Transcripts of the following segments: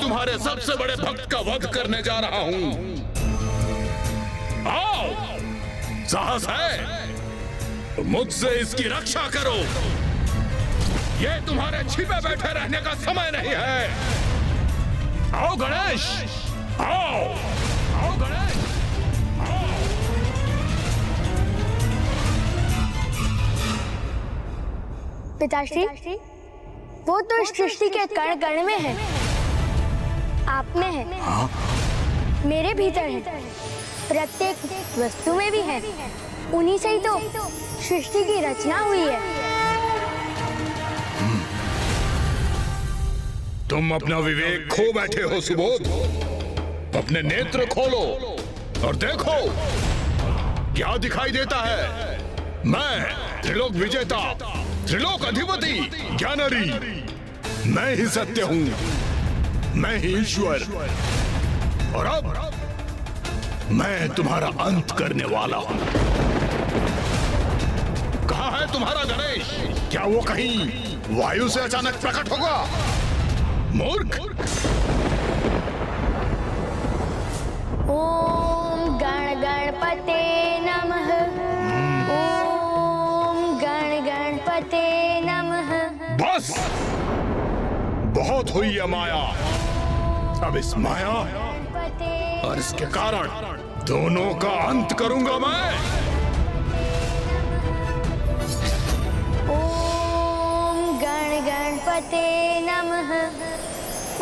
तुम्हारे सबसे बड़े भक्त का वध करने जा रहा हूं। आओ, साहस है तो मुझसे इसकी रक्षा करो। ये तुम्हारे छिपे बैठे रहने का समय नहीं है। आओ गणेश, आओ, आओ गणेश, आओ। पिताश्री, वो तो इस सृष्टि के कण कण में है, आप में है। हाँ? मेरे भीतर है, प्रत्येक वस्तु में भी है। उन्हीं से ही तो सृष्टि की रचना हुई है। तुम अपना विवेक खो बैठे हो सुबोध। अपने नेत्र खोलो और देखो क्या दिखाई देता है। मैं त्रिलोक विजेता, त्रिलोक अधिपति ज्ञानरी, मैं ही सत्य हूं, मैं ही ईश्वर। और अब मैं तुम्हारा अंत करने वाला हूं। कहाँ है तुम्हारा गणेश? क्या वो कहीं वायु से अचानक प्रकट होगा? मूर्ख! ओम गण गणपते नमः। ओम गण गणपते नमः। बस, बहुत हुई ये माया। अब इस माया और इसके कारण दोनों का अंत करूंगा मैं। ओम गण गणपते नमः।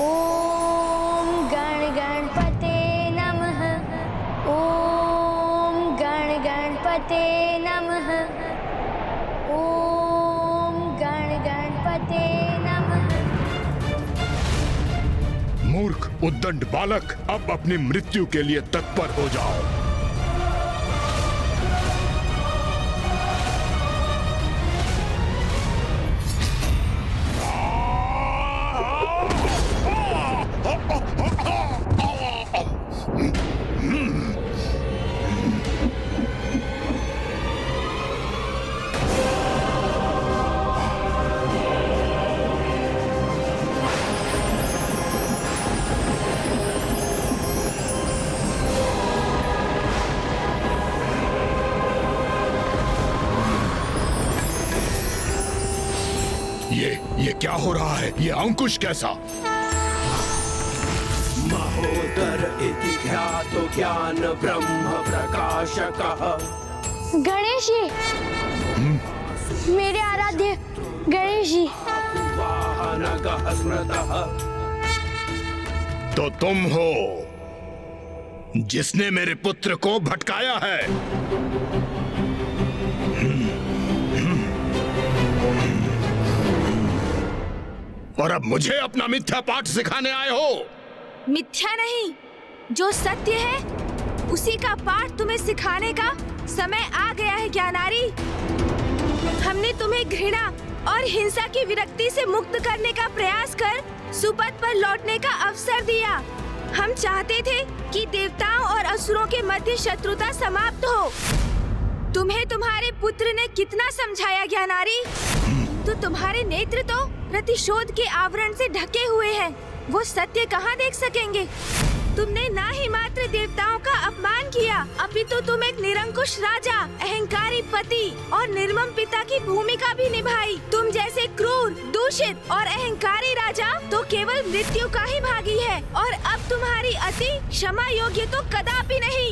ओम गण गणपते नमः। ओम गण गणपते नमः। ओम गण गणपते नमः। मूर्ख उद्दंड बालक, अब अपनी मृत्यु के लिए तत्पर हो जाओ। ये क्या हो रहा है? ये अंकुश कैसा? महोदर इति ख्यातो ज्ञान ब्रह्म प्रकाशकः। गणेश जी, मेरे आराध्य गणेश जी। वाहनगः स्मृतः। तो तुम हो जिसने मेरे पुत्र को भटकाया है। और अब मुझे अपना मिथ्या पाठ सिखाने आए हो? मिथ्या नहीं, जो सत्य है उसी का पाठ तुम्हें सिखाने का समय आ गया है ज्ञानारी। हमने तुम्हें घृणा और हिंसा की विरक्ति से मुक्त करने का प्रयास कर सुपथ पर लौटने का अवसर दिया। हम चाहते थे कि देवताओं और असुरों के मध्य शत्रुता समाप्त हो। तुम्हें तुम्हारे पुत्र ने कितना समझाया ज्ञानारी, तो तुम्हारे नेत्र तो प्रतिशोध के आवरण से ढके हुए हैं। वो सत्य कहाँ देख सकेंगे? तुमने ना ही मात्र देवताओं का अपमान किया, अपितु तुम एक निरंकुश राजा, अहंकारी पति और निर्मम पिता की भूमिका भी निभाई। तुम जैसे क्रूर, दूषित और अहंकारी राजा तो केवल मृत्यु का ही भागी है, और अब तुम्हारी अति क्षमा योग्य तो कदापि नहीं।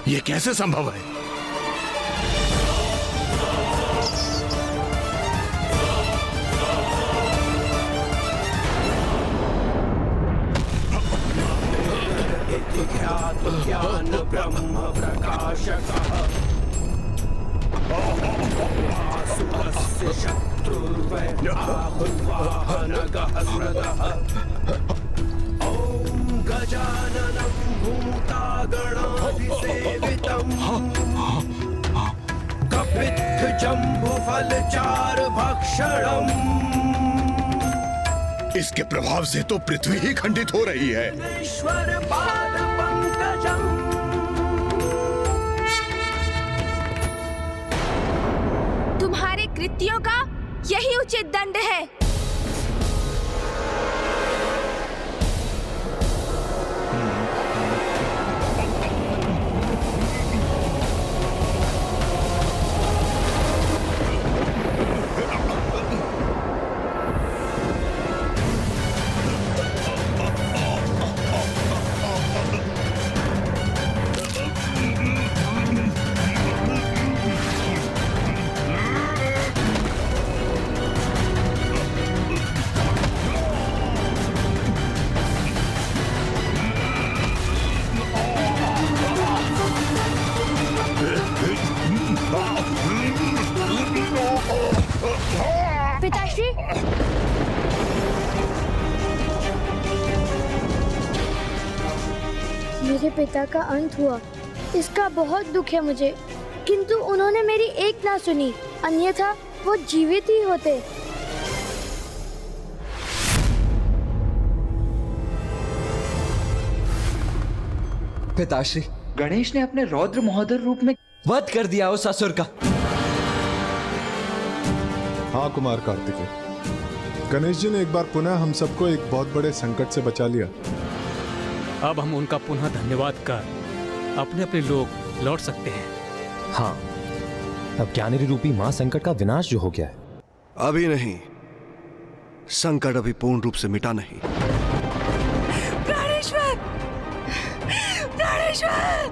ये कैसे संभव है? ब्रह्म प्रकाशकः वासुरस्य शत्रुर्वै आहुर्वाहनगः स्मृतः ॐ गजाननं भूतागणाधिसेवितम् कपित्थजम्बुफलचारुभक्षणम् इसके प्रभाव से तो पृथ्वी ही खंडित हो रही है। ईश्वर पाद पंकजम् तुम्हारे कृत्यों का यही उचित दंड है। पिताश्री, मेरे पिता का अंत हुआ, इसका बहुत दुख है मुझे, किंतु उन्होंने मेरी एक ना सुनी, अन्यथा वो जीवित ही होते। पिताश्री, गणेश ने अपने रौद्र महोदर रूप में वध कर दिया उस असुर का। हाँ कुमार कार्तिकेय, गणेश जी ने एक बार पुनः हम सबको एक बहुत बड़े संकट से बचा लिया। अब हम उनका पुनः धन्यवाद कर अपने अपने लोग लौट सकते हैं। हाँ, अब ज्ञानेरी रूपी मां संकट का विनाश जो हो गया है। अभी नहीं, संकट अभी पूर्ण रूप से मिटा नहीं। प्राणेश्वर, प्राणेश्वर,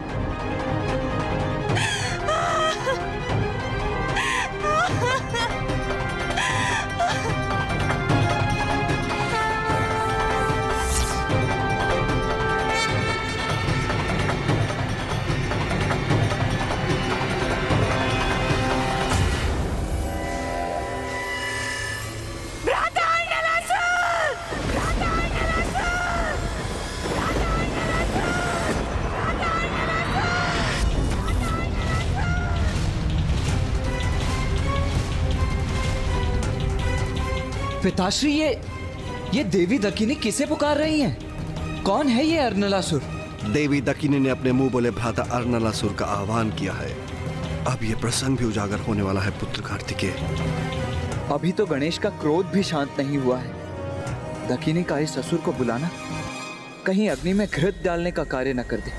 पिताश्री, ये देवी दकिनी किसे पुकार रही हैं? कौन है ये अर्नलासुर? देवी दकिनी ने अपने मुंह बोले भ्राता अर्नलासुर का आह्वान किया है। अब ये प्रसंग भी उजागर होने वाला है पुत्र कार्तिकेय। अभी तो गणेश का क्रोध भी शांत नहीं हुआ है। दकिनी का इस असुर को बुलाना कहीं अग्नि में घृत डालने का कार्य न कर दे।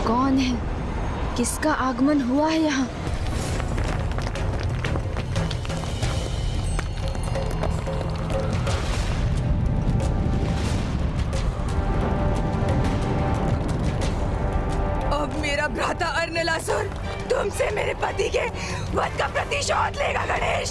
कौन है? किसका आगमन हुआ है यहाँ? अब मेरा भ्राता अर्नलासुर तुमसे मेरे पति के वध का प्रतिशोध लेगा गणेश।